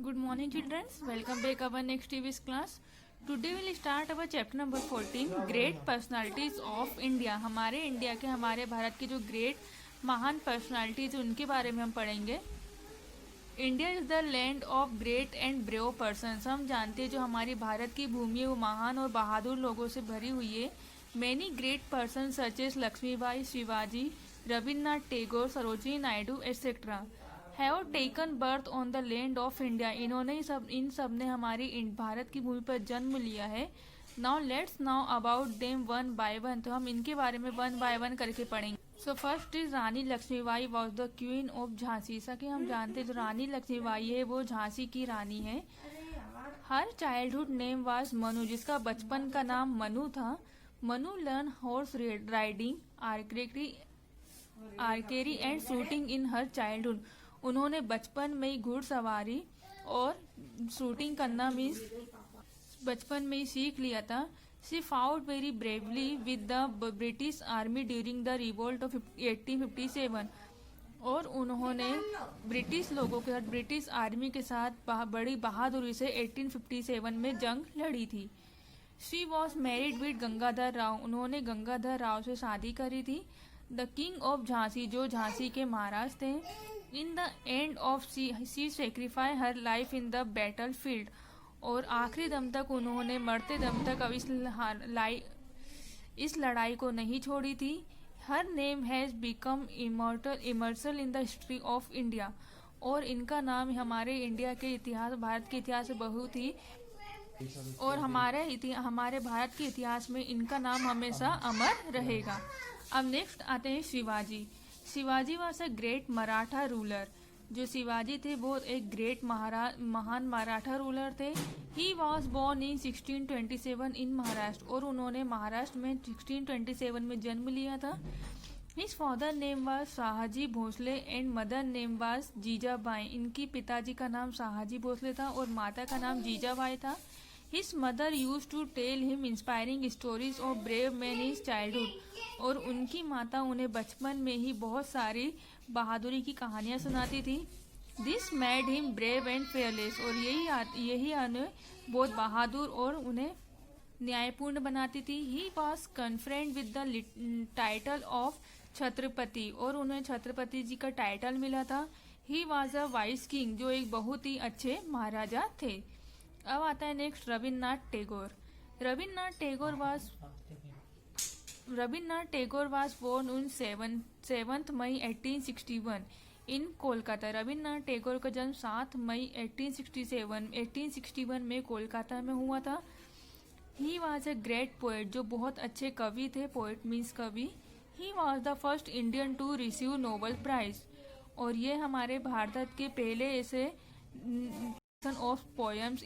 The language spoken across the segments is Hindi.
Good morning, children. Welcome back our next TV's class. Today we'll start our chapter number 14, Great Personalities of India. हमारे इंडिया के, हमारे भारत के जो ग्रेट महान पर्सनालिटीज उनके बारे में हम पढ़ेंगे. India is the land of great and brave persons. हम जानते हैं जो हमारी भारत की भूमि है वो महान और बहादुर लोगों से भरी हुई है. Many great person such as Lakshmibai, Shivaji, Rabindranath Tagore, Sarojini Naidu etcetera have taken birth on the land of India. इन्होंने इन सब ने हमारी भारत की भूमि पर जन्म लिया है. Now let's now about them one by one. तो हम इनके बारे में वन बाय वन करके पढ़ेंगे. So first is Rani Lakshmibai was the queen of Jhansi. जैसा कि हम जानते हैं जो रानी लक्ष्मीबाई है वो झांसी की रानी है. Her childhood name was Manu. जिसका बचपन का नाम मनु था. Manu learn horse riding, archery and shooting in her childhood. उन्होंने बचपन में ही घुड़सवारी और शूटिंग करना मीन्स बचपन में ही सीख लिया था. She fought very bravely with the British army during the revolt of 1857. और उन्होंने ब्रिटिश लोगों के साथ, ब्रिटिश आर्मी के साथ बड़ी बहादुरी से 1857 में जंग लड़ी थी. She was married with Gangadhar Rao. उन्होंने गंगाधर राव से शादी करी थी. द किंग ऑफ झांसी, जो झांसी के महाराज थे. In the end of she sacrifice her life in the battle field. और आखिरी दम तक उन्होंने, मरते दम तक अब इस लड़ाई को नहीं छोड़ी थी. Her name has become immortal in the history of India. और इनका नाम हमारे इंडिया के इतिहास, भारत के इतिहास से बहुत ही, और हमारे भारत के इतिहास में इनका नाम हमेशा अमर रहेगा. अब नेक्स्ट आते हैं Shivaji. Shivaji was a great Maratha ruler. जो शिवाजी थे वो एक ग्रेट महान मराठा रूलर थे. He was born in 1627 in Maharashtra. और उन्होंने महाराष्ट्र में 1627 में जन्म लिया था. His father name was Shahaji Bhosale and mother name was Jijabai. इनकी पिताजी का नाम शाहजी भोसले था और माता का नाम जीजाबाई था. His mother use to tell him inspiring stories of brave man in childhood. और उनकी माता उन्हें बचपन में ही बहुत सारी बहादुरी की कहानियां सुनाती थी. This made him brave and fearless. और यही उन्हें बहुत बहादुर और उन्हें न्यायपूर्ण बनाती थी. He was confront with the title of Chhatrapati. और उन्हें छत्रपति जी का टाइटल मिला था. He was a vice king, जो एक बहुत ही अच्छे महाराजा थे. अब आता है next Rabindranath Tagore. Rabindranath Tagore was born on 7 मई 1861 इन कोलकाता. रविन्द्रनाथ टैगोर का जन्म 7 मई 1861 में कोलकाता में हुआ था. He was a great poet, जो बहुत अच्छे कवि थे. पोएट मीन्स कवि. He was the first Indian to receive Nobel prize. और ये हमारे भारत के पहले ऐसे ऑफ पोएम्स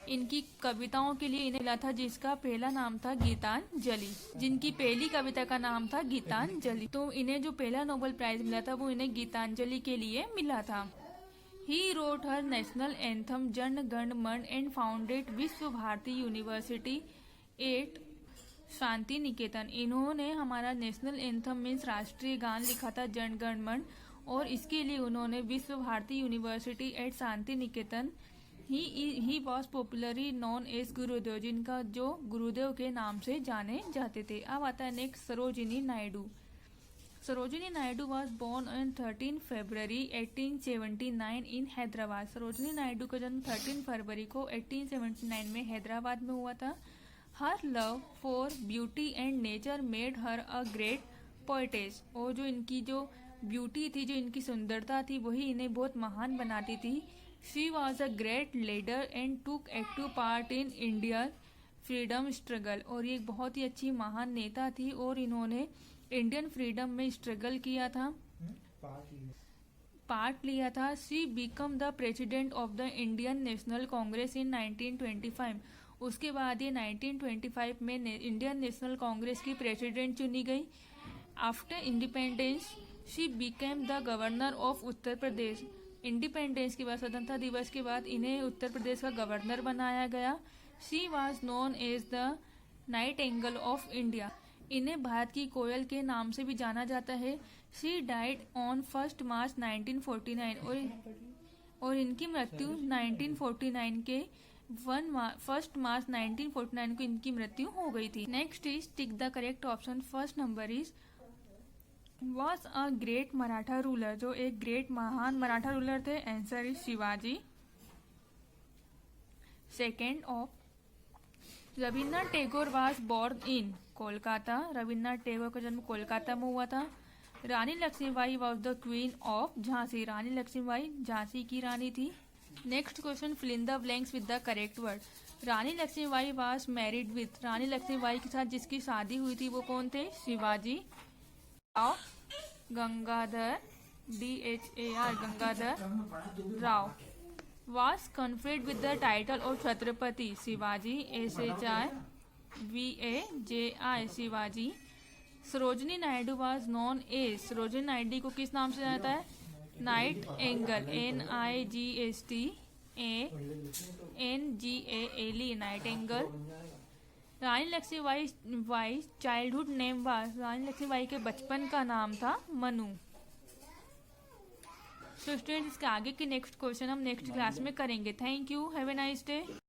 इनकी कविताओं के लिए इन्हें मिला था, जिसका पहला नाम था गीतांजलि. जिनकी पहली कविता का नाम था गीतांजलि. तो इन्हें जो पहला नोबेल प्राइज मिला था वो इन्हें गीतांजलि के लिए मिला था. He wrote her national anthem Jana Gana मन एंड फाउंडेड विश्व भारती यूनिवर्सिटी एट शांति निकेतन. इन्होंने हमारा नेशनल एंथम मीन्स राष्ट्रीय गान लिखा था जन गण मन, और इसके लिए उन्होंने Vishwa Bharati university at Shantiniketan. He was popularly known as Gurudev, जिनका जो गुरुदेव के नाम से जाने जाते थे. अब आता है next Sarojini Naidu. Sarojini Naidu was born on 13 February 1879 in Hyderabad. Sarojini Naidu का जन्म 13 फरवरी को 1879 में हैदराबाद में हुआ था. हर love for beauty and nature made her a great poetess. और जो इनकी जो ब्यूटी थी, जो इनकी सुंदरता थी, वही इन्हें बहुत महान बनाती थी. She was a great leader and took active part in India freedom struggle. और ये एक बहुत ही अच्छी महान नेता थी और इन्होंने इंडियन फ्रीडम में स्ट्रगल किया था, पार्ट लिया था. She became the president of the Indian National Congress in 1925. उसके बाद ये 1925 में इंडियन नेशनल कांग्रेस की प्रेसिडेंट चुनी गई. After independence she became the governor of Uttar Pradesh. Independence के बाद, स्वतंत्रता दिवस के बाद इन्हें उत्तर प्रदेश का गवर्नर बनाया गया. She was known as the nightingale of India. इन्हें भारत की कोयल के नाम से भी जाना जाता है. शी डाइड ऑन 1 मार्च 1949. और और इनकी मृत्यु 1949 के 1 मार्च 1949 को इनकी मृत्यु हो गई थी। Next is tick the correct option. First number is was a great Maratha ruler, जो एक ग्रेट महान मराठा रूलर थे। Answer is Shivaji. Second of Rabindranath Tagore was born in Kolkata, Rabindranath Tagore का जन्म कोलकाता में हुआ था। Rani Lakshmibai was the queen of Jhansi, Rani Lakshmibai Jhansi की रानी थी। Next question, fill in the blanks with the correct word. Rani Lakshmibai was married with, रानी लक्ष्मीबाई के साथ जिसकी शादी हुई थी वो कौन थे? Shivaji. Rao Gangadhar, DHAR Gangadhar Rao. was conferred with the title of Chhatrapati, Shivaji. SHIVAJI Shivaji. Sarojini Naidu was known as, Sarojini Naidu को किस नाम से जाना जाता है? Nightingale, NIGHTANGALE nightingale. Rani Lakshmibai childhood name was, Rani Lakshmibai के बचपन का नाम था मनु। तो स्टूडेंट्स, इसके आगे के नेक्स्ट क्वेश्चन हम नेक्स्ट क्लास में करेंगे। Thank you, have a nice day.